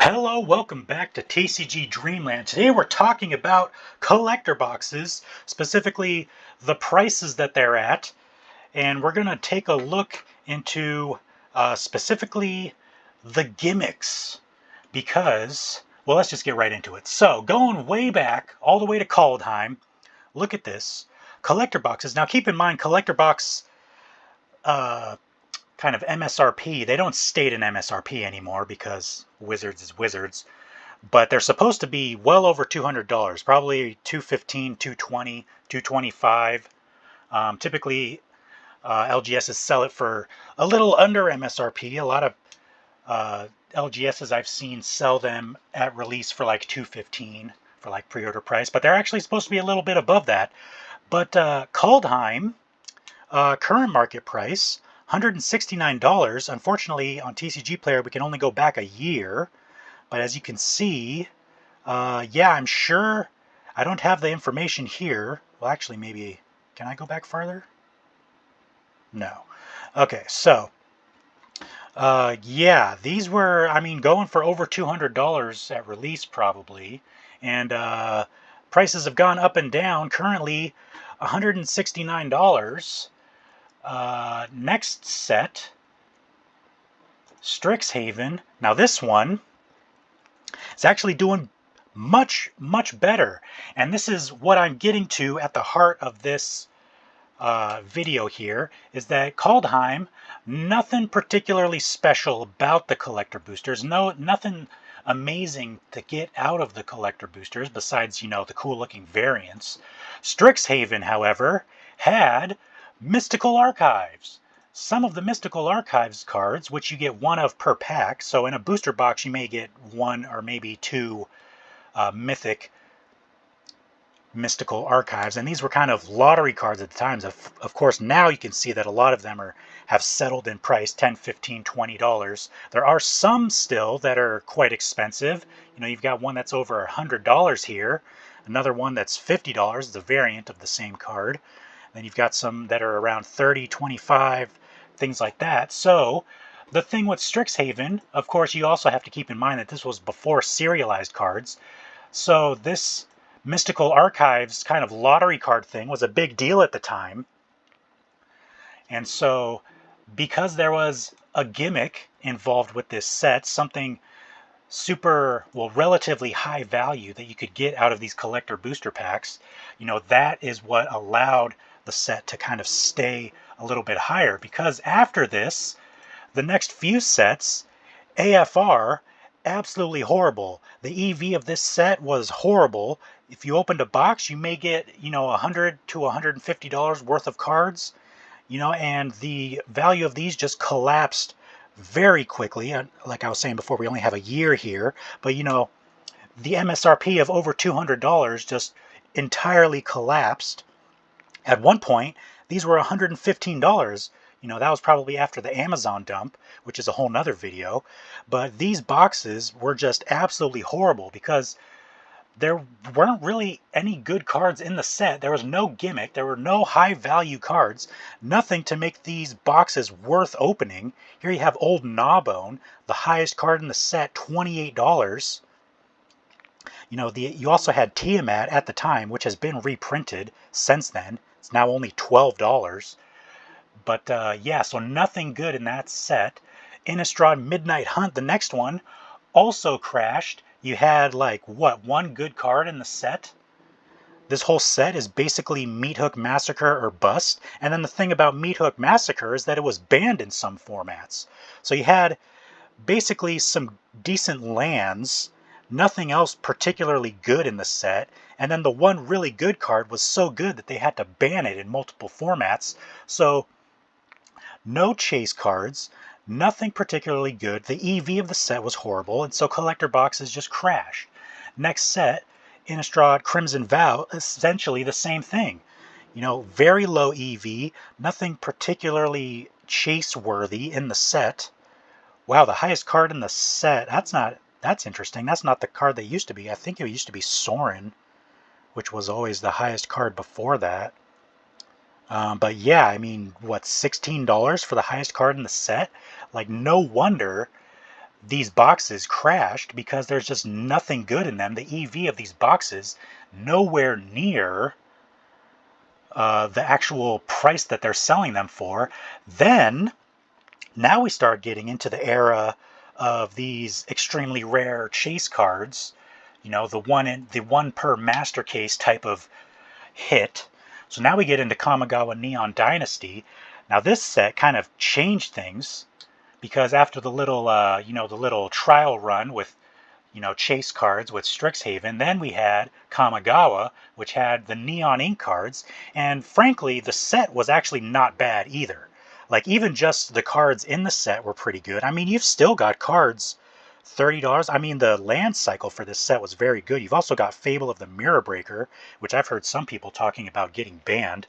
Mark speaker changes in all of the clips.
Speaker 1: Hello, welcome back to TCG Dreamland. Today we're talking about collector boxes, specifically the prices that they're at, and we're going to take a look into specifically the gimmicks because, well, let's just get right into it. So, going way back, all the way to Kaldheim, look at this. Collector boxes. Now keep in mind, collector box uh, kind of MSRP, they don't state an MSRP anymore because Wizards is Wizards. But they're supposed to be well over $200, probably 215, 220, 225. Typically, LGSs sell it for a little under MSRP. A lot of LGSs I've seen sell them at release for like 215 for like pre-order price, but they're actually supposed to be a little bit above that. But Kaldheim, current market price, $169. Unfortunately, on TCG Player, we can only go back a year. But as you can see, yeah, I'm sure I don't have the information here. Well, actually, maybe, can I go back farther? No. Okay, so, yeah, these were, I mean, going for over $200 at release probably. And prices have gone up and down. Currently, $169. Next set, Strixhaven. Now this one, it's actually doing much, much better. And this is what I'm getting to at the heart of this video here, is that Kaldheim, nothing particularly special about the collector boosters. Nothing amazing to get out of the collector boosters besides, you know, the cool looking variants. Strixhaven, however, had Mystical Archives. Some of the Mystical Archives cards, which you get one of per pack, so in a booster box you may get one or maybe two mythic Mystical Archives, and these were kind of lottery cards at the times. Of course, now you can see that a lot of them have settled in price, $10, $15, $20. There are some still that are quite expensive. You know, you've got one that's over $100 here, another one that's $50, it's a variant of the same card. Then you've got some that are around 30, 25, things like that. So the thing with Strixhaven, of course, you also have to keep in mind that this was before serialized cards. So this Mystical Archives kind of lottery card thing was a big deal at the time. And so because there was a gimmick involved with this set, something super, well, relatively high value that you could get out of these collector booster packs, you know, that is what allowed the set to kind of stay a little bit higher. Because after this, the next few sets, AFR, absolutely horrible. The EV of this set was horrible. If you opened a box, you may get, you know, $100 to $150 worth of cards, you know, and the value of these just collapsed very quickly. Like I was saying before, we only have a year here, but you know, the MSRP of over $200 just entirely collapsed. At one point, these were $115. You know, that was probably after the Amazon dump, which is a whole nother video. But these boxes were just absolutely horrible because there weren't really any good cards in the set. There was no gimmick. There were no high value cards. Nothing to make these boxes worth opening. Here you have Old Gnawbone, the highest card in the set, $28. You know, you also had Tiamat at the time, which has been reprinted since then. It's now only $12. But yeah, so nothing good in that set. Innistrad Midnight Hunt, the next one, also crashed. You had like, what, one good card in the set? This whole set is basically Meathook Massacre or bust. And then the thing about Meathook Massacre is that it was banned in some formats. So you had basically some decent lands, nothing else particularly good in the set, and then the one really good card was so good that they had to ban it in multiple formats. So no chase cards, nothing particularly good. The EV of the set was horrible, and so collector boxes just crashed. Next set, Innistrad Crimson Vow, essentially the same thing. You know, very low EV, nothing particularly chase worthy in the set. Wow, the highest card in the set, that's interesting. That's not the card that used to be. I think it used to be Sorin, which was always the highest card before that. But yeah, I mean, what, $16 for the highest card in the set? Like, no wonder these boxes crashed because there's just nothing good in them. The EV of these boxes, nowhere near the actual price that they're selling them for. Then, now we start getting into the era of these extremely rare chase cards. You know, the one per master case type of hit. So now we get into Kamigawa Neon Dynasty. Now this set kind of changed things because after the little, the little trial run with, chase cards with Strixhaven, then we had Kamigawa, which had the Neon Ink cards, and frankly, the set was actually not bad either. Like, even just the cards in the set were pretty good. I mean, you've still got cards, $30. I mean, the land cycle for this set was very good. You've also got Fable of the Mirror Breaker, which I've heard some people talking about getting banned.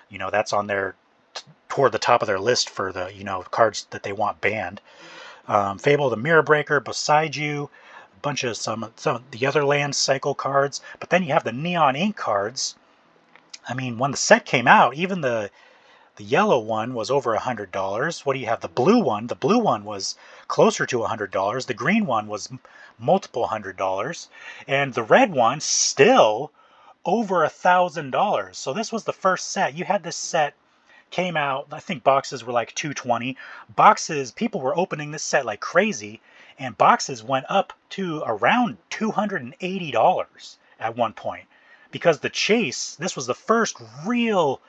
Speaker 1: That's on their toward the top of their list for the cards that they want banned. Fable of the Mirror Breaker, beside you, a bunch of some of the other land cycle cards. But then you have the Neon Ink cards. I mean, when the set came out, even the yellow one was over $100. What do you have? The blue one. The blue one was closer to $100. The green one was multiple $100, and the red one still over $1,000. So this was the first set. You had this set came out. I think boxes were like $220. Boxes, people were opening this set like crazy, and boxes went up to around $280 at one point because the chase. This was the first real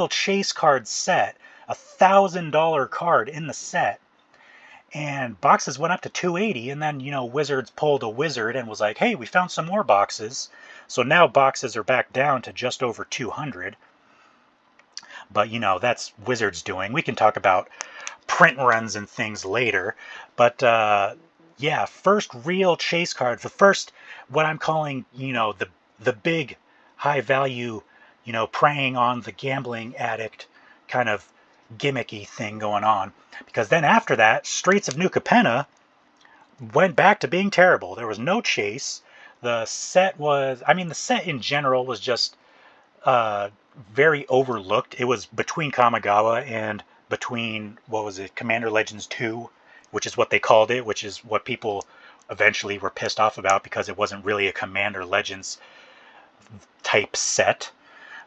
Speaker 1: chase card set, $1,000 card in the set, and boxes went up to $280. And then Wizards pulled a wizard and was like, hey, we found some more boxes. So now boxes are back down to just over $200. But that's Wizards doing. We can talk about print runs and things later. But yeah, first real chase card, the first what I'm calling the big high value, preying on the gambling addict kind of gimmicky thing going on. Because then after that, Streets of New Capenna went back to being terrible. There was no chase. The set was, I mean, the set in general was just very overlooked. It was between Kamigawa and between, what was it, Commander Legends 2, which is what they called it, which is what people eventually were pissed off about because it wasn't really a Commander Legends type set.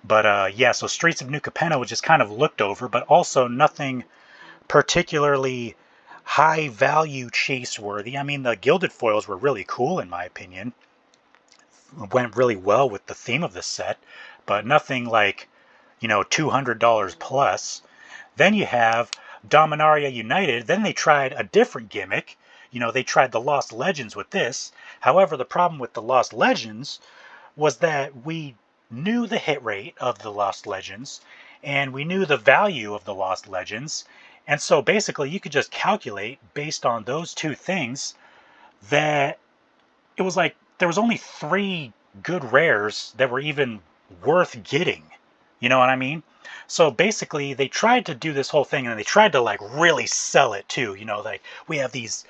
Speaker 1: But yeah, so Streets of New Capenna was just kind of looked over, but also nothing particularly high value chase worthy. I mean, the gilded foils were really cool in my opinion. Went really well with the theme of the set, but nothing like, $200 plus. Then you have Dominaria United. Then they tried a different gimmick. They tried the Lost Legends with this. However, the problem with the Lost Legends was that we knew the hit rate of the Lost Legends, and we knew the value of the Lost Legends. And so basically you could just calculate based on those two things that it was like there was only 3 good rares that were even worth getting. You know what I mean? So basically they tried to do this whole thing, and they tried to like really sell it too. Like we have these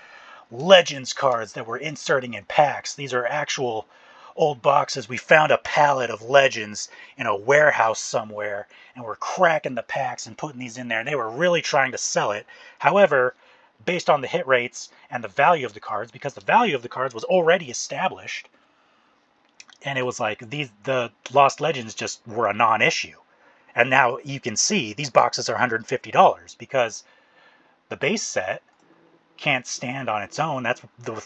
Speaker 1: Legends cards that we're inserting in packs. These are actual old boxes. We found a pallet of Legends in a warehouse somewhere, and we're cracking the packs and putting these in there. And they were really trying to sell it. However, based on the hit rates and the value of the cards, because the value of the cards was already established, and it was like the Lost Legends just were a non-issue. And now you can see these boxes are $150 because the base set can't stand on its own. That's the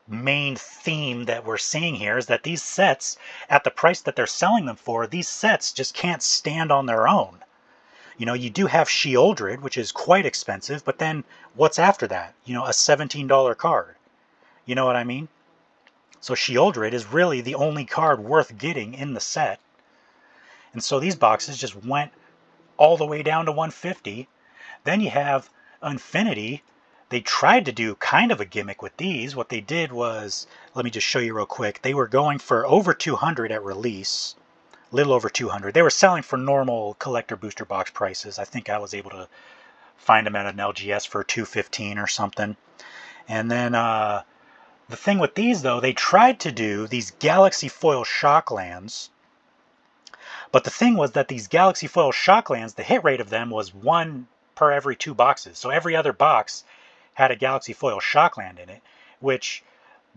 Speaker 1: main theme that we're seeing here, is that these sets, at the price that they're selling them for, these sets just can't stand on their own. You do have Sheoldred, which is quite expensive, but then what's after that? A $17 card. You know what I mean? So Sheoldred is really the only card worth getting in the set. And so these boxes just went all the way down to $150. Then you have Infinity. They tried to do kind of a gimmick with these. What they did was, let me just show you real quick. They were going for over $200 at release, a little over $200. They were selling for normal collector booster box prices. I think I was able to find them at an LGS for $215 or something. And then the thing with these, though, they tried to do these Galaxy Foil Shocklands. But the thing was that these Galaxy Foil Shocklands, the hit rate of them was 1 per every 2 boxes. So every other box had a Galaxy Foil Shockland in it, which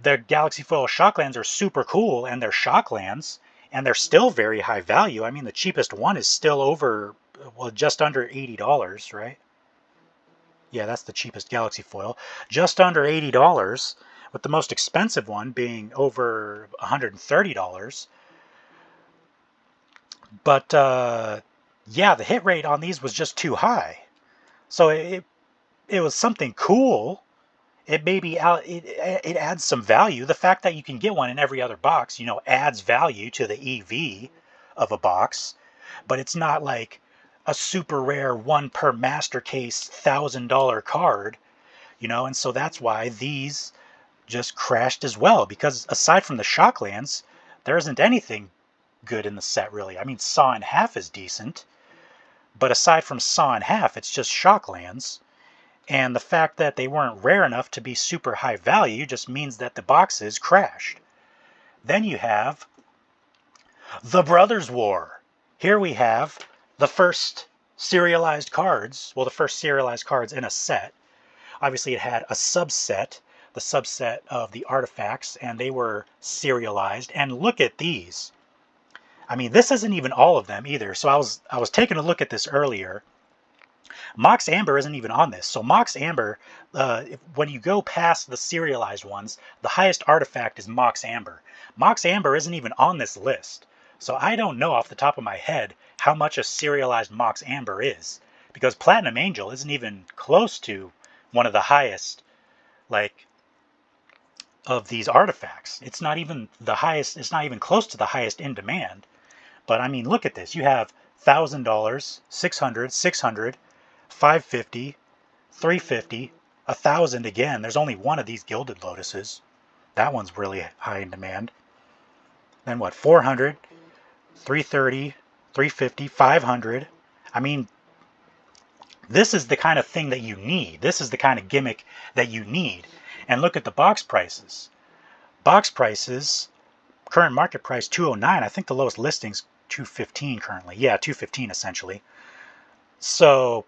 Speaker 1: the Galaxy Foil Shocklands are super cool, and they're Shocklands, and they're still very high value. I mean, the cheapest one is still over, well, just under $80, right? Yeah, that's the cheapest Galaxy Foil. Just under $80, with the most expensive one being over $130. But yeah, the hit rate on these was just too high. So it was something cool. It maybe it adds some value. The fact that you can get one in every other box, you know, adds value to the EV of a box. But it's not like a super rare one per master case $1,000 card, you know. And so that's why these just crashed as well, because aside from the Shocklands, there isn't anything good in the set really. I mean, Saw in Half is decent, but aside from Saw in Half, it's just Shocklands. And the fact that they weren't rare enough to be super high value just means that the boxes crashed. Then you have the Brothers War. Here we have the first serialized cards, well, the first serialized cards in a set. Obviously it had a subset, the subset of the artifacts, and they were serialized. And look at these. I mean, this isn't even all of them either. So I was taking a look at this earlier. Mox Amber isn't even on this. So Mox Amber, when you go past the serialized ones, the highest artifact is Mox Amber. Mox Amber isn't even on this list. So I don't know off the top of my head how much a serialized Mox Amber is, because Platinum Angel isn't even close to one of the highest, like, of these artifacts. It's not even the highest, it's not even close to the highest in demand. But I mean, look at this. You have $1,000, $600, $600, $550, $350, $1,000 again. There's only one of these Gilded Lotuses. That one's really high in demand. Then what? $400, $330, $350, $500. I mean, this is the kind of thing that you need. This is the kind of gimmick that you need. And look at the box prices. Box prices, current market price $209. I think the lowest listing's $215 currently. Yeah, $215 essentially. So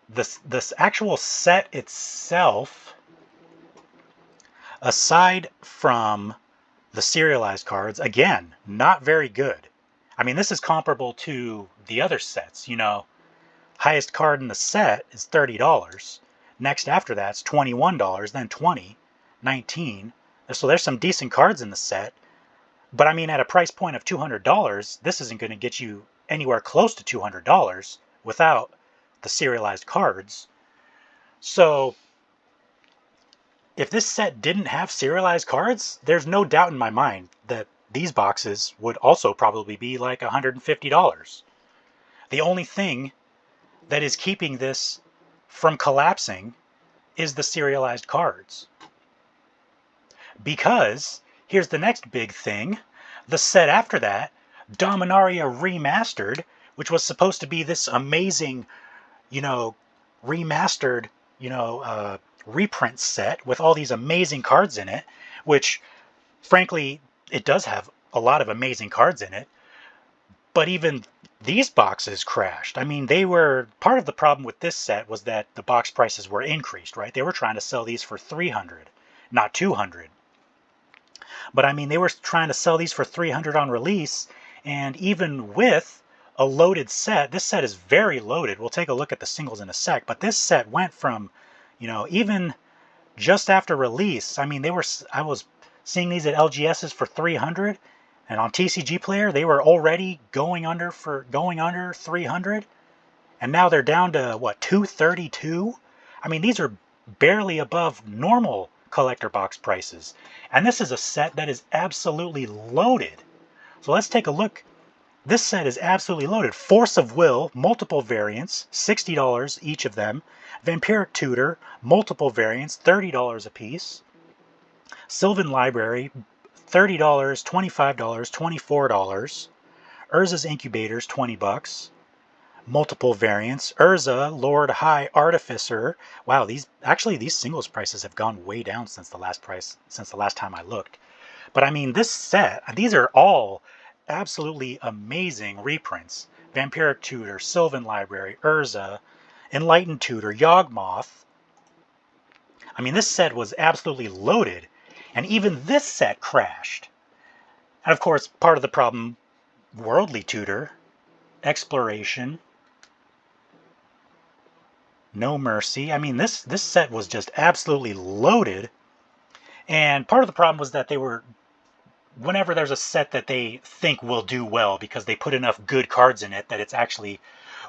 Speaker 1: this actual set itself, aside from the serialized cards, again, not very good. I mean, this is comparable to the other sets. You know, highest card in the set is $30. Next after that's $21, then $20, $19. So there's some decent cards in the set. But I mean, at a price point of $200, this isn't going to get you anywhere close to $200 without the serialized cards. So if this set didn't have serialized cards, there's no doubt in my mind that these boxes would also probably be like $150. The only thing that is keeping this from collapsing is the serialized cards. Because here's the next big thing. The set after that, Dominaria Remastered, which was supposed to be this amazing, you know, remastered, you know, reprint set with all these amazing cards in it, which, frankly, it does have a lot of amazing cards in it. But even these boxes crashed. I mean, they were, part of the problem with this set was that the box prices were increased, right? They were trying to sell these for $300, not $200. But I mean, they were trying to sell these for $300 on release, and even with a loaded set, this set is very loaded. We'll take a look at the singles in a sec, but this set went from, you know, even just after release, I mean, I was seeing these at LGSs for $300, and on TCG Player, they were already going under 300, and now they're down to, what, $232? I mean, these are barely above normal collector box prices. And this is a set that is absolutely loaded. So let's take a look. This set is absolutely loaded. Force of Will, multiple variants, $60 each of them. Vampiric Tutor, multiple variants, $30 a piece. Sylvan Library, $30, $25, $24. Urza's Incubators, $20. Multiple variants. Urza, Lord High Artificer. Wow, these singles prices have gone way down since the last time I looked. But I mean, this set, these are all absolutely amazing reprints. Vampiric Tutor, Sylvan Library, Urza, Enlightened Tutor, Yawgmoth, I mean, this set was absolutely loaded, and even this set crashed. And of course, part of the problem, Worldly Tutor, Exploration, No Mercy. I mean, this set was just absolutely loaded. And part of the problem was that they were, whenever there's a set that they think will do well because they put enough good cards in it that it's actually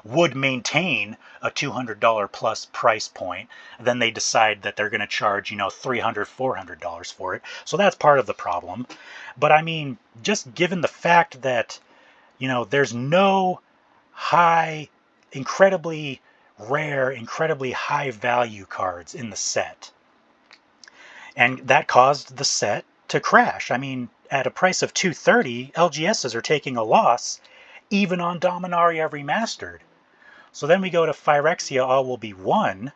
Speaker 1: would maintain a $200 plus price point, then they decide that they're going to charge, you know, $300, $400 for it. So that's part of the problem. But I mean, just given the fact that, you know, there's no high, incredibly rare, incredibly high value cards in the set. And that caused the set to crash. I mean, at a price of $230, LGSs are taking a loss, even on Dominaria Remastered. So then we go to Phyrexia All Will Be One.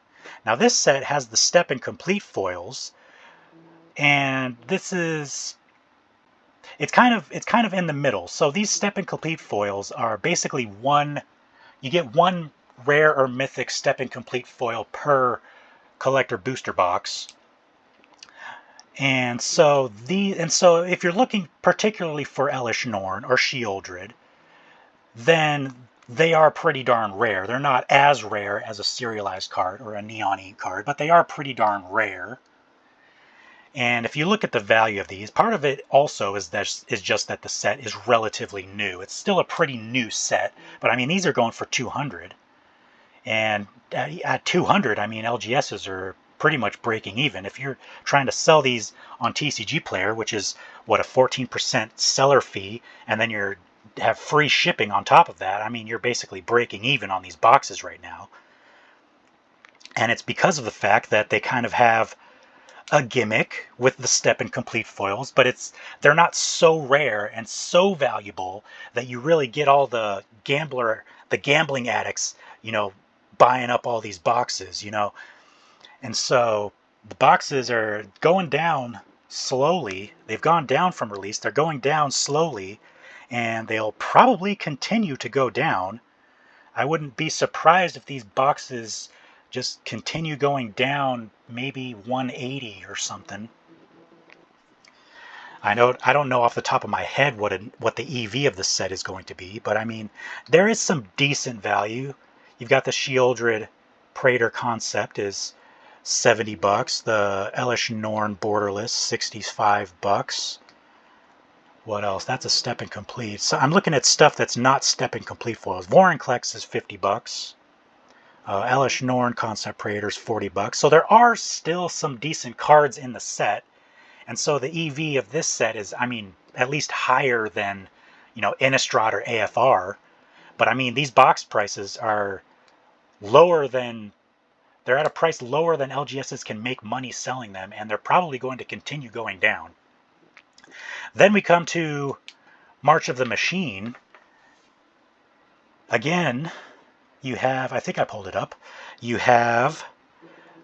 Speaker 1: Now this set has the Step and Complete foils, and this is, it's kind of in the middle. So these Step and Complete foils are basically one, you get one rare or mythic Step and Complete foil per collector booster box. And so if you're looking particularly for Elish Norn or Sheoldred, then they are pretty darn rare. They're not as rare as a serialized card or a Neon Ink card, but they are pretty darn rare. And if you look at the value of these, part of it also is just that the set is relatively new. It's still a pretty new set, but I mean, these are going for 200. And at 200, I mean, LGSs are pretty much breaking even. If you're trying to sell these on TCG Player, which is what, a 14% seller fee, and then you have free shipping on top of that, I mean, you're basically breaking even on these boxes right now. And it's because of the fact that they kind of have a gimmick with the Step and Complete foils, but they're not so rare and so valuable that you really get all the gambling addicts, you know, buying up all these boxes, you know. And so the boxes are going down slowly. They've gone down from release. They're going down slowly, and they'll probably continue to go down. I wouldn't be surprised if these boxes just continue going down, maybe 180 or something. I don't know off the top of my head what the EV of the set is going to be, but I mean, there is some decent value. You've got the Sheoldred Praetor concept is $70. The Elish Norn Borderless, $65. What else? That's a Step and Complete. So I'm looking at stuff that's not Step and Complete foils. Vorinclex is $50. Elish Norn Concept Praetor is $40. So there are still some decent cards in the set. And so the EV of this set is, I mean, at least higher than, you know, Innistrad or AFR. But I mean, these box prices are lower than, they're at a price lower than LGSs can make money selling them, and they're probably going to continue going down. Then we come to March of the Machine. Again, you have, I think I pulled it up, you have,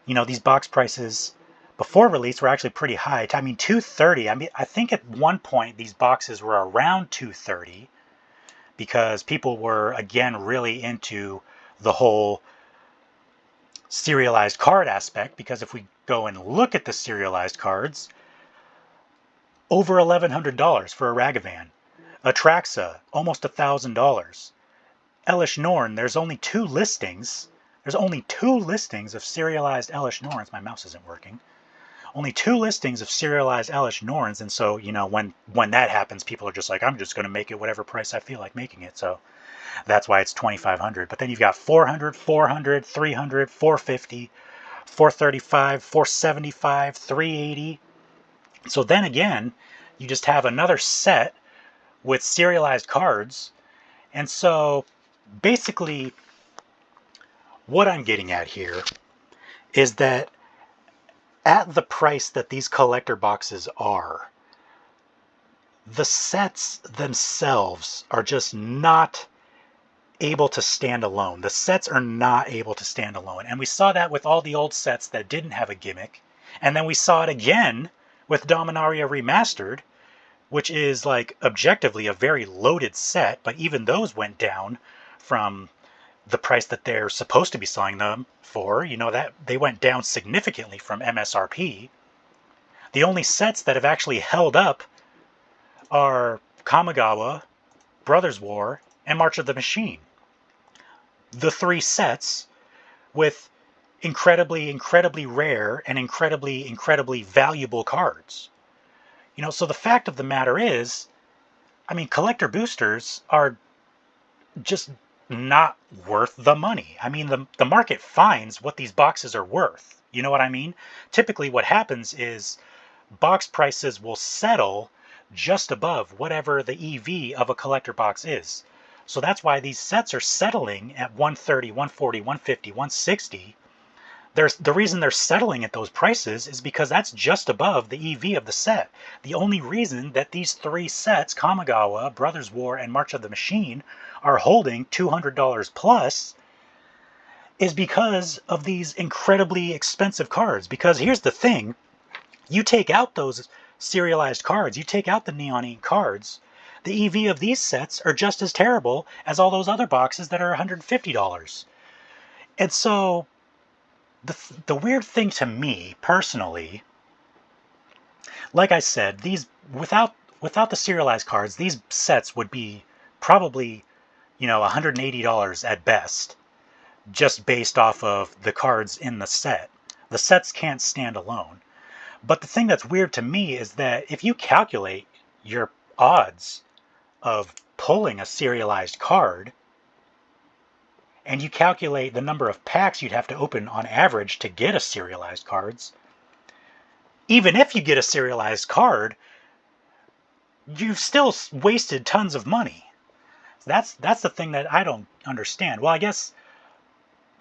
Speaker 1: you know, these box prices before release were actually pretty high. I mean, $230. I mean, I think at one point these boxes were around $230 because people were, again, really into the whole serialized card aspect, because if we go and look at the serialized cards, over $1,100 for a Ragavan. Atraxa, almost $1,000. Elish Norn, there's only two listings. There's only two listings of serialized Elish Norns. My mouse isn't working. Only two listings of serialized Elish Norns, and so, you know, when that happens, people are just like, I'm just going to make it whatever price I feel like making it. So that's why it's $2,500. But then you've got $400, $400, $300, $450, $435, $475, $380. So then again, you just have another set with serialized cards. And so basically what I'm getting at here is that at the price that these collector boxes are, the sets themselves are just not able to stand alone. The sets are not able to stand alone. And we saw that with all the old sets that didn't have a gimmick. And then we saw it again with Dominaria Remastered, which is like objectively a very loaded set, but even those went down from the price that they're supposed to be selling them for. You know, that they went down significantly from MSRP. The only sets that have actually held up are Kamigawa, Brothers War, and March of the Machine. The three sets with incredibly rare and incredibly valuable cards. You know, so the fact of the matter is, I mean, collector boosters are just not worth the money. I mean, the market finds what these boxes are worth. You know what I mean? Typically what happens is box prices will settle just above whatever the EV of a collector box is. So that's why these sets are settling at 130, 140, 150, 160. The reason they're settling at those prices is because that's just above the EV of the set. The only reason that these three sets, Kamigawa, Brothers War, and March of the Machine, are holding $200 plus is because of these incredibly expensive cards. Because here's the thing, you take out those serialized cards, you take out the neon ink cards, the EV of these sets are just as terrible as all those other boxes that are $150. And so the weird thing to me personally, like I said, these without the serialized cards, these sets would be probably, you know, $180 at best, just based off of the cards in the set. The sets can't stand alone. But the thing that's weird to me is that if you calculate your odds of pulling a serialized card, and you calculate the number of packs you'd have to open on average to get a serialized cards, even if you get a serialized card, you've still wasted tons of money. That's the thing that I don't understand. Well, I guess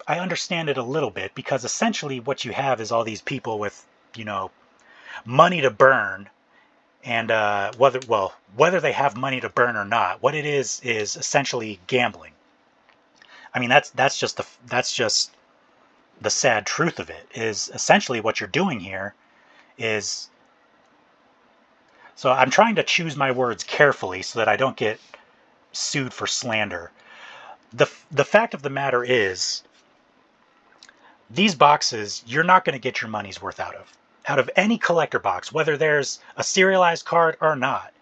Speaker 1: I understand it a little bit, because essentially what you have is all these people with, you know, money to burn, and whether they have money to burn or not, what it is essentially gambling. I mean, that's just the sad truth of it, is essentially what you're doing here is, so I'm trying to choose my words carefully so that I don't get sued for slander. The fact of the matter is, these boxes, you're not going to get your money's worth out of any collector box, whether there's a serialized card or not.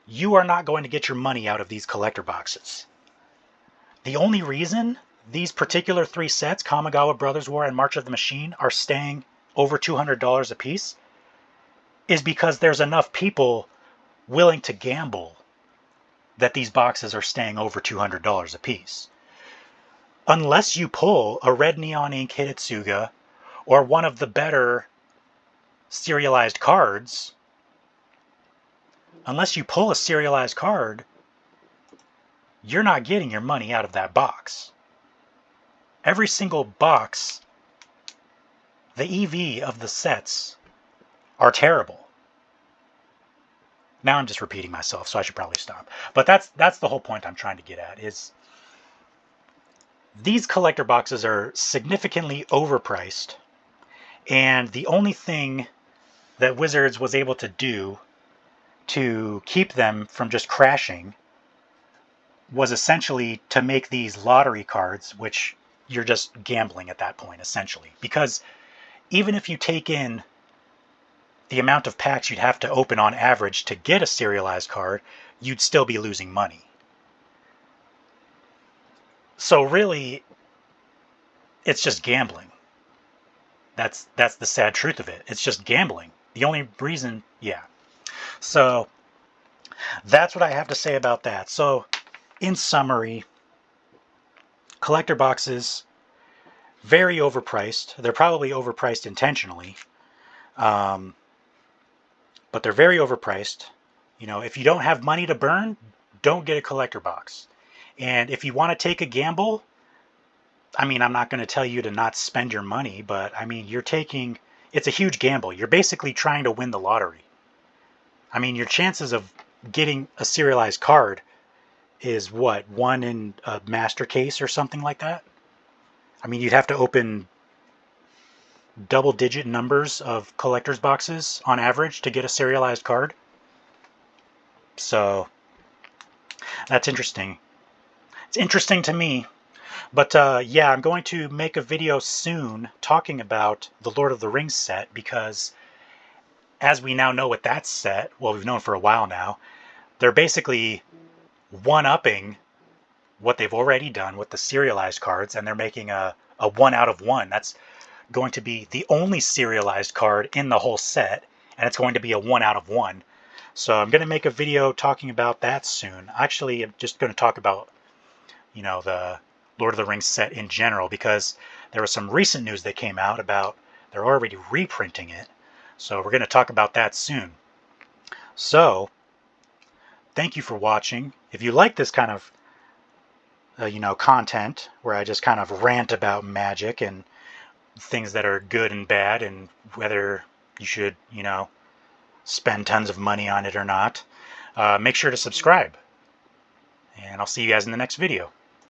Speaker 1: You are not going to get your money out of these collector boxes. The only reason these particular three sets, Kamigawa, Brothers War, and March of the Machine, are staying over $200 a piece is because there's enough people willing to gamble that these boxes are staying over $200 a piece. Unless you pull a red neon ink Hitotsuga or one of the better serialized cards, unless you pull a serialized card, you're not getting your money out of that box. Every single box, the EV of the sets are terrible. Now I'm just repeating myself, so I should probably stop. But that's the whole point I'm trying to get at, is these collector boxes are significantly overpriced, and the only thing that Wizards was able to do to keep them from just crashing was essentially to make these lottery cards, which you're just gambling at that point, essentially. Because even if you take in the amount of packs you'd have to open on average to get a serialized card, you'd still be losing money. So really, it's just gambling. That's the sad truth of it. It's just gambling. The only reason, yeah. So that's what I have to say about that. So in summary, collector boxes, very overpriced. They're probably overpriced intentionally, but they're very overpriced. You know, if you don't have money to burn, don't get a collector box. And if you want to take a gamble, I mean, I'm not going to tell you to not spend your money, but I mean, it's a huge gamble. You're basically trying to win the lottery. I mean, your chances of getting a serialized card is what, one in a master case or something like that? I mean, you'd have to open double-digit numbers of collector's boxes on average to get a serialized card. So that's interesting. It's interesting to me. But yeah, I'm going to make a video soon talking about the Lord of the Rings set, because as we now know with that set, well, we've known for a while now, they're basically one-upping what they've already done with the serialized cards, and they're making a 1 out of 1. That's going to be the only serialized card in the whole set, and it's going to be a 1 out of 1. So I'm going to make a video talking about that soon. Actually, I'm just going to talk about, the Lord of the Rings set in general, because there was some recent news that came out about they're already reprinting it. So we're going to talk about that soon. So thank you for watching. If you like this kind of content where I just kind of rant about Magic and things that are good and bad, and whether you should, spend tons of money on it or not, make sure to subscribe. And I'll see you guys in the next video.